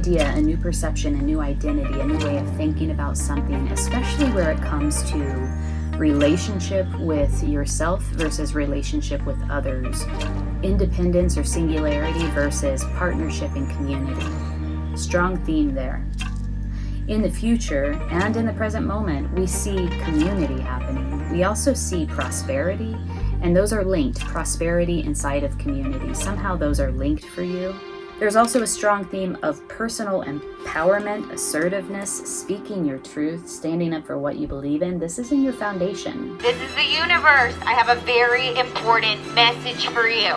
idea, a new perception, a new identity, a new way of thinking about something, especially where it comes to relationship with yourself versus relationship with others, independence or singularity versus partnership and community. Strong theme there. In the future and in the present moment, we see community happening. We also see prosperity, and those are linked. Prosperity inside of community. Somehow those are linked for you. There's also a strong theme of personal empowerment, assertiveness, speaking your truth, standing up for what you believe in. This is in your foundation. This is the universe. I have a very important message for you.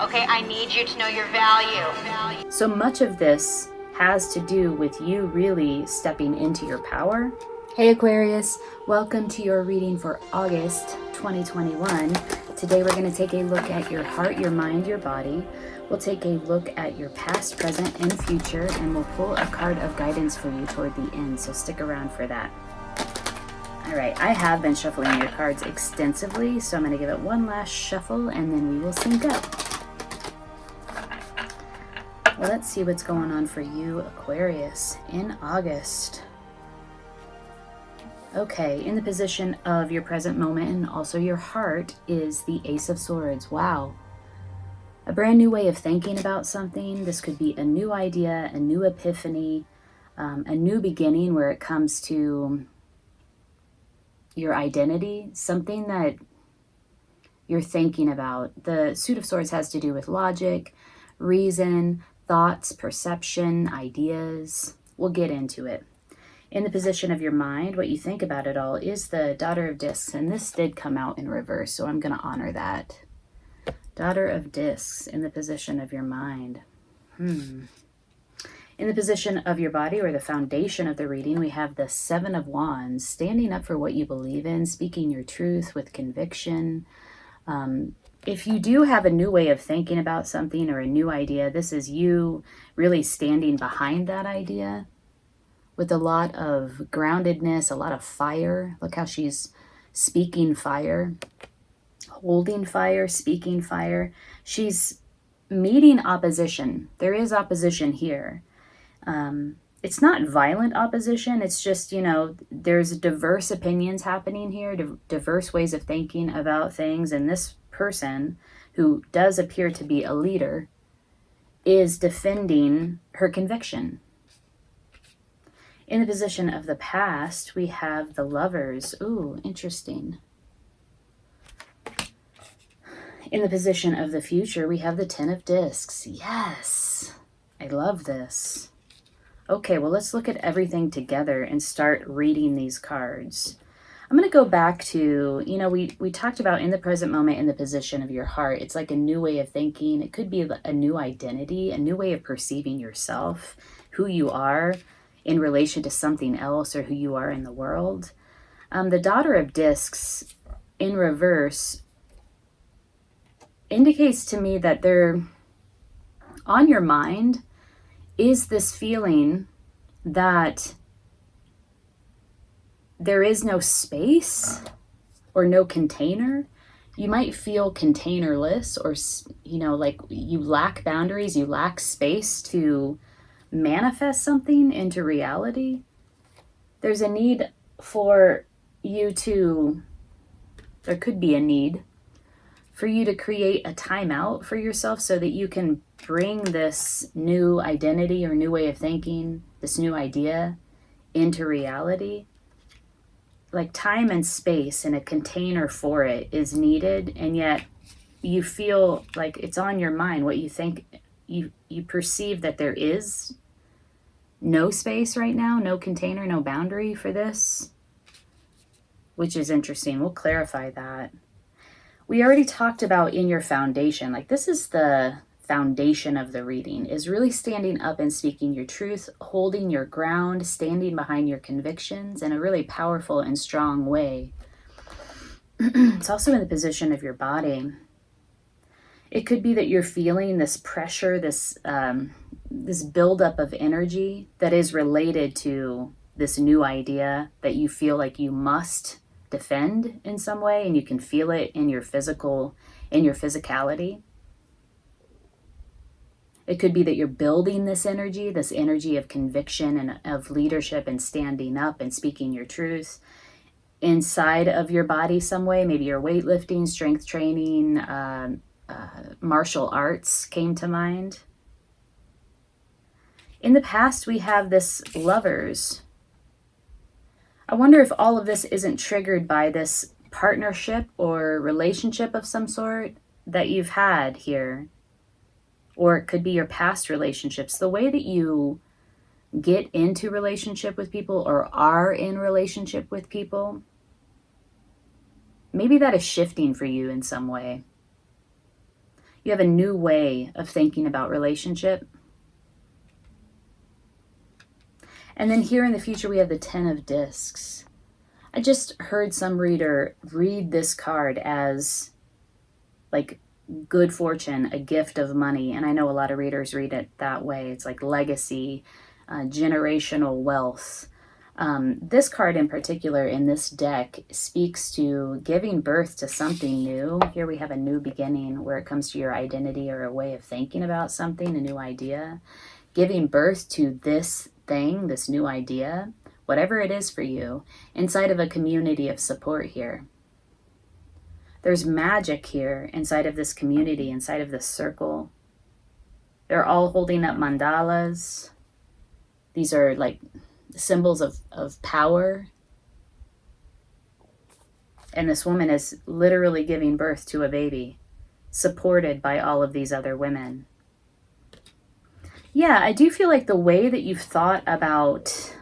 Okay, I need you to know your value. So much of this has to do with you really stepping into your power. Hey Aquarius, welcome to your reading for August 2021. Today we're going to take a look at your heart, your mind, your body. We'll take a look at your past, present, and future, and we'll pull a card of guidance for you toward the end, so stick around for that. All right, I have been shuffling your cards extensively, so I'm going to give it one last shuffle, and then we will sync up. Well, let's see what's going on for you, Aquarius, in August. Okay, in the position of your present moment and also your heart is the Ace of Swords. Wow. A brand new way of thinking about something. This could be a new idea, a new epiphany, a new beginning where it comes to your identity, something that you're thinking about. The Suit of Swords has to do with logic, reason, thoughts, perception, ideas. We'll get into it. In the position of your mind, what you think about it all is the Daughter of Discs, and this did come out in reverse, so I'm going to honor that. Daughter of Discs in the position of your mind. In the position of your body, or the foundation of the reading, we have the Seven of Wands, standing up for what you believe in, speaking your truth with conviction. If you do have a new way of thinking about something or a new idea, this is you really standing behind that idea with a lot of groundedness, a lot of fire. Look how she's speaking fire, holding fire, speaking fire. She's meeting opposition. There is opposition here. It's not violent opposition. It's just, there's diverse opinions happening here, diverse ways of thinking about things. And this person, who does appear to be a leader, is defending her conviction. In the position of the past, we have the Lovers. Ooh, interesting. In the position of the future, we have the Ten of Discs. Yes, I love this. Okay, well, let's look at everything together and start reading these cards. I'm going to go back to, we talked about in the present moment, in the position of your heart. It's like a new way of thinking. It could be a new identity, a new way of perceiving yourself, who you are in relation to something else, or who you are in the world. The Daughter of Discs in reverse indicates to me that on your mind is this feeling that there is no space or no container. You might feel containerless, or, like you lack boundaries, you lack space to manifest something into reality. There's a need for you there could be a need for you to create a timeout for yourself so that you can bring this new identity or new way of thinking, this new idea into reality. Like time and space and a container for it is needed, and yet you feel like it's on your mind what you think. You perceive that there is no space right now, no container, no boundary for this, which is interesting. We'll clarify that. We already talked about in your foundation, like this is the foundation of the reading, is really standing up and speaking your truth, holding your ground, standing behind your convictions in a really powerful and strong way. It's also in the position of your body. It could be that you're feeling this pressure, this buildup of energy that is related to this new idea that you feel like you must defend in some way, and you can feel it in your physicality. It could be that you're building this energy of conviction and of leadership and standing up and speaking your truth inside of your body some way. Maybe you're weightlifting, strength training, martial arts came to mind. In the past, we have this Lovers. I wonder if all of this isn't triggered by this partnership or relationship of some sort that you've had here. Or it could be your past relationships. The way that you get into relationship with people or are in relationship with people, maybe that is shifting for you in some way. You have a new way of thinking about relationship. And then here in the future, we have the 10 of Discs. I just heard some reader read this card as like good fortune, a gift of money. And I know a lot of readers read it that way. It's like legacy, generational wealth. This card in particular in this deck speaks to giving birth to something new. Here we have a new beginning where it comes to your identity or a way of thinking about something, a new idea. Giving birth to this thing, this new idea, whatever it is for you, inside of a community of support here. There's magic here inside of this community, inside of this circle. They're all holding up mandalas. These are like symbols of power. And this woman is literally giving birth to a baby, supported by all of these other women. Yeah, I do feel like the way that you've thought about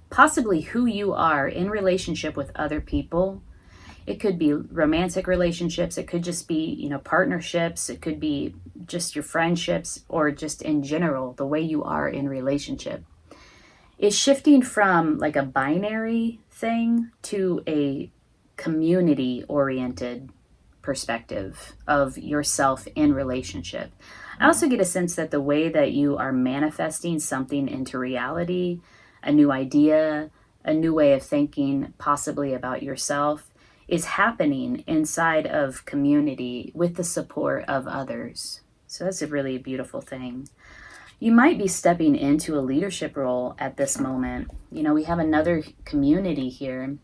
possibly who you are in relationship with other people, it could be romantic relationships, it could just be, partnerships, it could be just your friendships, or just in general, the way you are in relationship, is shifting from like a binary thing to a community-oriented perspective of yourself in relationship. I also get a sense that the way that you are manifesting something into reality, a new idea, a new way of thinking, possibly about yourself, is happening inside of community with the support of others. So that's a really beautiful thing. You might be stepping into a leadership role at this moment. We have another community here.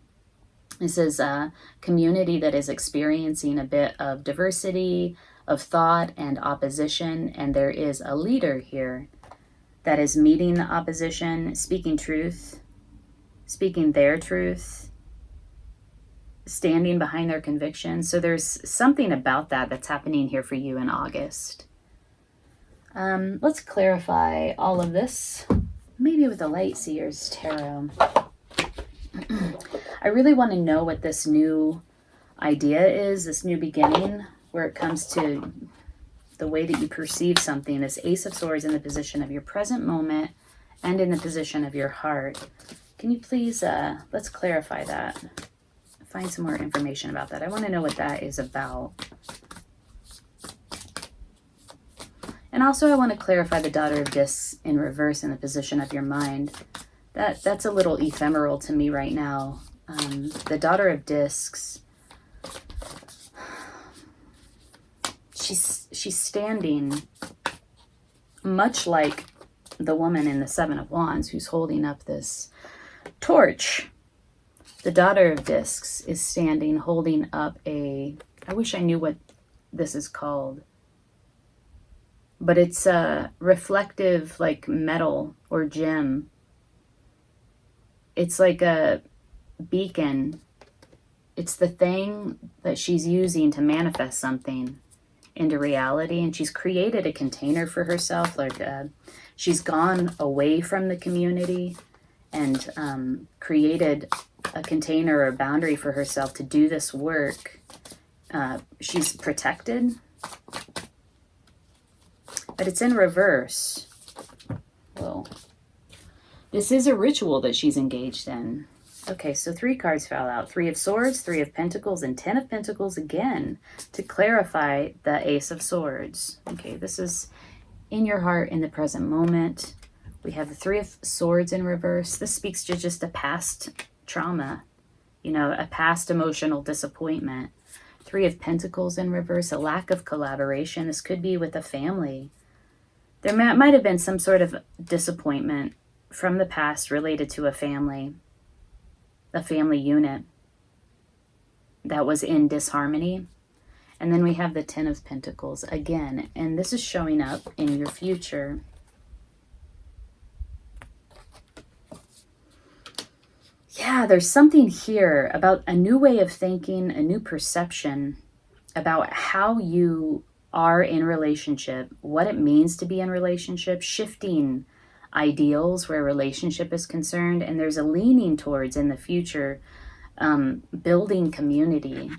This is a community that is experiencing a bit of diversity, of thought and opposition, and there is a leader here that is meeting the opposition, speaking truth, speaking their truth, standing behind their convictions. So there's something about that that's happening here for you in August. Let's clarify all of this, maybe with the Light Seers Tarot. I really want to know what this new idea is, this new beginning, where it comes to the way that you perceive something. This Ace of Swords in the position of your present moment and in the position of your heart. Can you please, let's clarify that. Find some more information about that. I want to know what that is about. And also I want to clarify the Daughter of Discs in reverse in the position of your mind. That's a little ephemeral to me right now. The Daughter of Discs, she's standing much like the woman in the Seven of Wands who's holding up this torch. The Daughter of Discs is standing holding up I wish I knew what this is called, but it's a reflective like metal or gem. It's like a beacon. It's the thing that she's using to manifest something into reality, and she's created a container for herself. She's gone away from the community and created a container or a boundary for herself to do this work. She's protected, but it's in reverse. Whoa. This is a ritual that she's engaged in. Okay, so 3 cards fell out. 3 of Swords, 3 of Pentacles, and 10 of Pentacles again to clarify the Ace of Swords. Okay, this is in your heart in the present moment. We have the 3 of Swords in reverse. This speaks to just a past trauma, a past emotional disappointment. 3 of Pentacles in reverse, a lack of collaboration. This could be with a family There might have been some sort of disappointment from the past related to a family unit that was in disharmony. And then we have the Ten of Pentacles again, and this is showing up in your future. Yeah, there's something here about a new way of thinking, a new perception about how you are in relationship, what it means to be in relationship, shifting ideals where relationship is concerned. And there's a leaning towards, in the future, building community,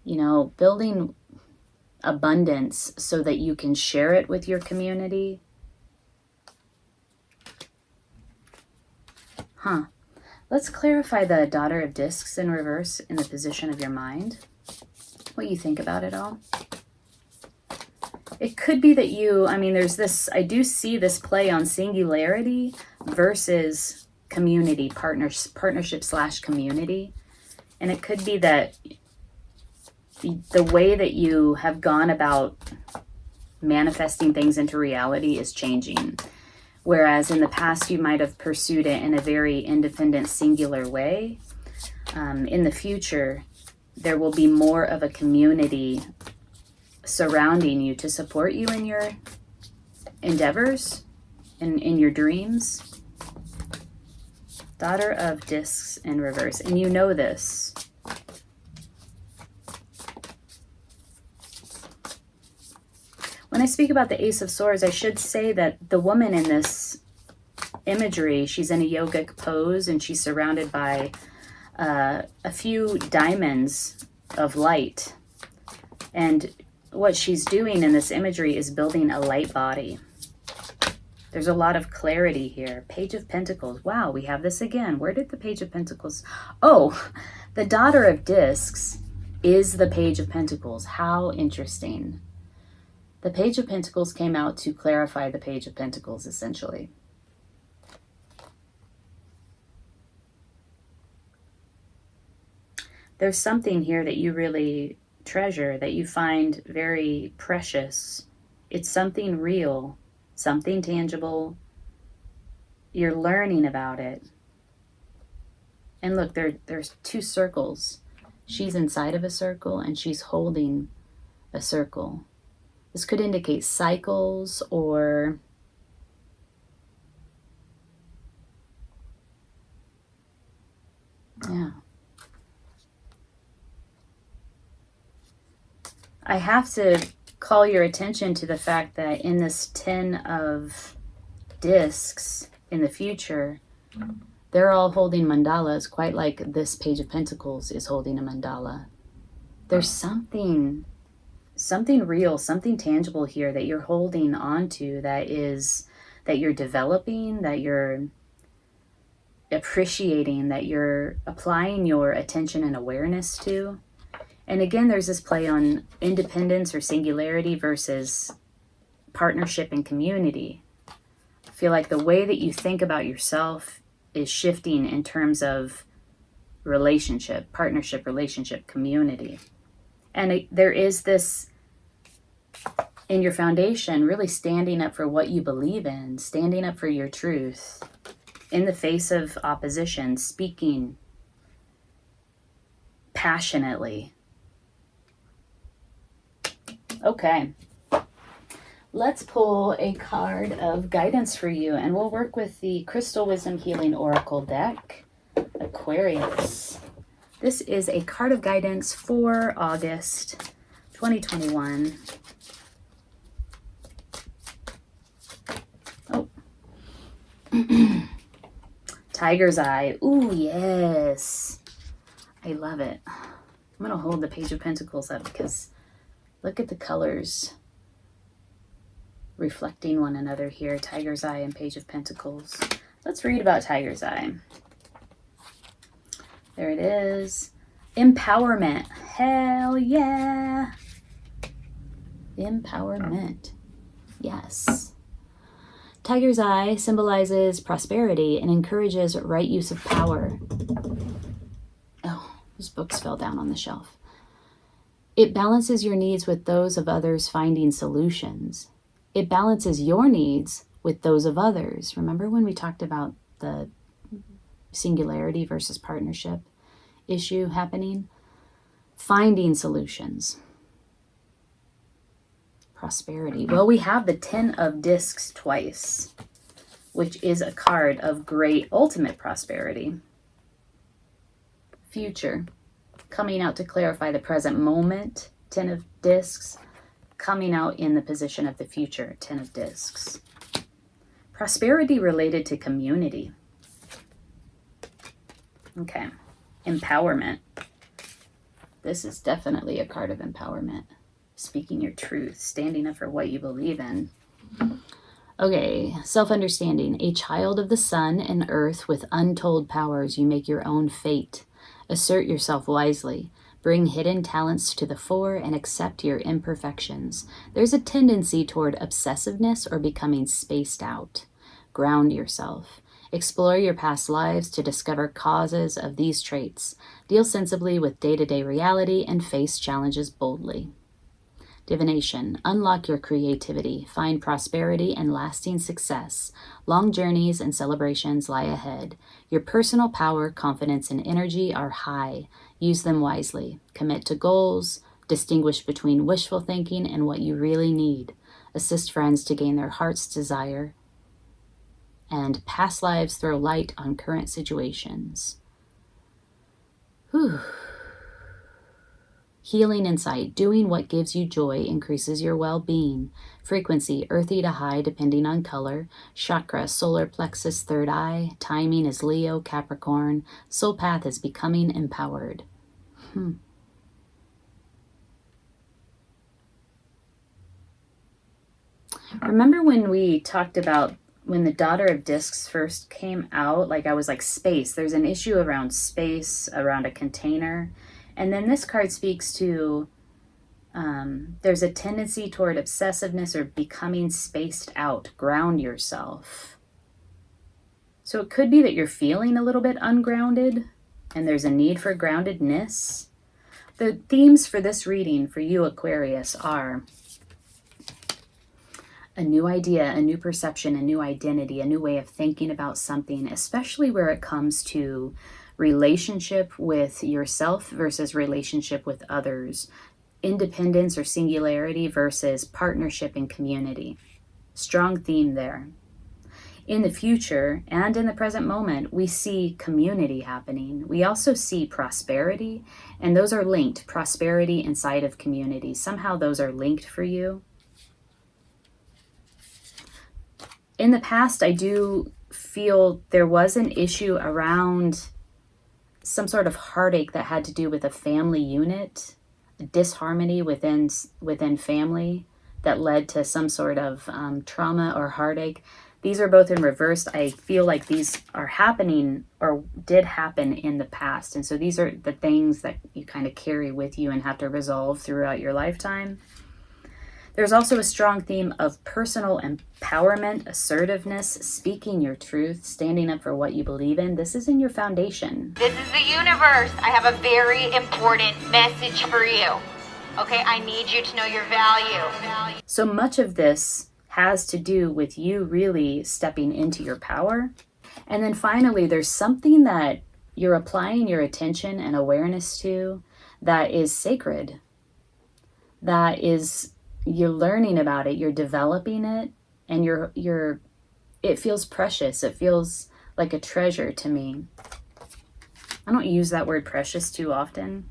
building abundance so that you can share it with your community. Let's clarify the Daughter of Discs in reverse in the position of your mind. What you think about it all. It could be that there's this, I do see this play on singularity versus community, partnership / community. And it could be that the way that you have gone about manifesting things into reality is changing. Whereas in the past, you might have pursued it in a very independent, singular way. In the future, there will be more of a community surrounding you to support you in your endeavors, in your dreams. Daughter of Discs in reverse. And you know this. When I speak about the Ace of Swords, I should say that the woman in this imagery, she's in a yogic pose and she's surrounded by a few diamonds of light. And what she's doing in this imagery is building a light body. There's a lot of clarity here. Page of Pentacles. Wow, we have this again. Where did the Page of Pentacles... Oh, the Daughter of Discs is the Page of Pentacles. How interesting. The Page of Pentacles came out to clarify the Page of Pentacles, essentially. There's something here that you really treasure, that you find very precious. It's something real, something tangible. You're learning about it. And look, there's two circles. She's inside of a circle and she's holding a circle. This could indicate cycles or I have to call your attention to the fact that in this 10 of Discs in the future, they're all holding mandalas, quite like this Page of Pentacles is holding a mandala. There's something real, something tangible here that you're holding on to, that you're developing, that you're appreciating, that you're applying your attention and awareness to. And again, there's this play on independence or singularity versus partnership and community. I feel like the way that you think about yourself is shifting in terms of relationship, partnership, relationship, community. And there is this in your foundation, really standing up for what you believe in, standing up for your truth in the face of opposition, speaking passionately. Okay, let's pull a card of guidance for you, and we'll work with the Crystal Wisdom Healing Oracle deck, Aquarius. This is a card of guidance for August 2021. Oh. Tiger's Eye. Ooh, yes. I love it. I'm going to hold the Page of Pentacles up because look at the colors reflecting one another here. Tiger's Eye and Page of Pentacles. Let's read about Tiger's Eye. There it is. Empowerment. Hell yeah. Empowerment. Yes. Tiger's Eye symbolizes prosperity and encourages right use of power. Oh, those books fell down on the shelf. It balances your needs with those of others, finding solutions. It balances your needs with those of others. Remember when we talked about the singularity versus partnership issue happening? Finding solutions. Prosperity. Well, we have the 10 of Discs twice, which is a card of great ultimate prosperity. Future. Coming out to clarify the present moment, 10 of Discs. Coming out in the position of the future, 10 of Discs. Prosperity related to community. Okay. Empowerment. This is definitely a card of empowerment. Speaking your truth, standing up for what you believe in. Okay, self-understanding. A child of the sun and earth with untold powers, you make your own fate. Assert yourself wisely. Bring hidden talents to the fore and accept your imperfections. There's a tendency toward obsessiveness or becoming spaced out. Ground yourself. Explore your past lives to discover causes of these traits. Deal sensibly with day-to-day reality and face challenges boldly. Divination. Unlock your creativity. Find prosperity and lasting success. Long journeys and celebrations lie ahead. Your personal power, confidence, and energy are high. Use them wisely. Commit to goals. Distinguish between wishful thinking and what you really need. Assist friends to gain their heart's desire. And past lives throw light on current situations. Whew. Healing insight. Doing what gives you joy increases your well-being. Frequency, earthy to high depending on color. Chakra, solar plexus, third eye. Timing is Leo, Capricorn. Soul path is becoming empowered. Remember when we talked about when the Daughter of Discs first came out, like I was like space. There's an issue around space, around a container. And then this card speaks to there's a tendency toward obsessiveness or becoming spaced out. Ground yourself. So it could be that you're feeling a little bit ungrounded and there's a need for groundedness. The themes for this reading for you, Aquarius, are a new idea, a new perception, a new identity, a new way of thinking about something, especially where it comes to relationship with yourself versus relationship with others, independence or singularity versus partnership and community. Strong theme there. In the future and in the present moment, we see community happening. We also see prosperity, and those are linked. Prosperity inside of community. Somehow those are linked for you. In the past, I do feel there was an issue around some sort of heartache that had to do with a family unit, a disharmony within family that led to some sort of trauma or heartache. These are both in reverse. I feel like these are happening or did happen in the past. And so these are the things that you kind of carry with you and have to resolve throughout your lifetime. There's also a strong theme of personal empowerment, assertiveness, speaking your truth, standing up for what you believe in. This is in your foundation. This is the universe. I have a very important message for you. Okay, I need you to know your value. So much of this has to do with you really stepping into your power. And then finally, there's something that you're applying your attention and awareness to that is sacred, that is you're learning about it, you're developing it, and it feels precious. It feels like a treasure to me. I don't use that word precious too often,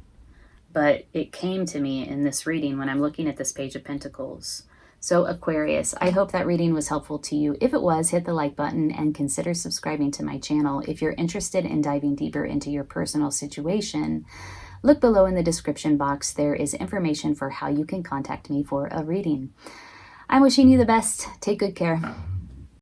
but it came to me in this reading when I'm looking at this Page of Pentacles. So Aquarius, I hope that reading was helpful to you. If it was, hit the like button and consider subscribing to my channel. If you're interested in diving deeper into your personal situation, look below in the description box. There is information for how you can contact me for a reading. I'm wishing you the best. Take good care.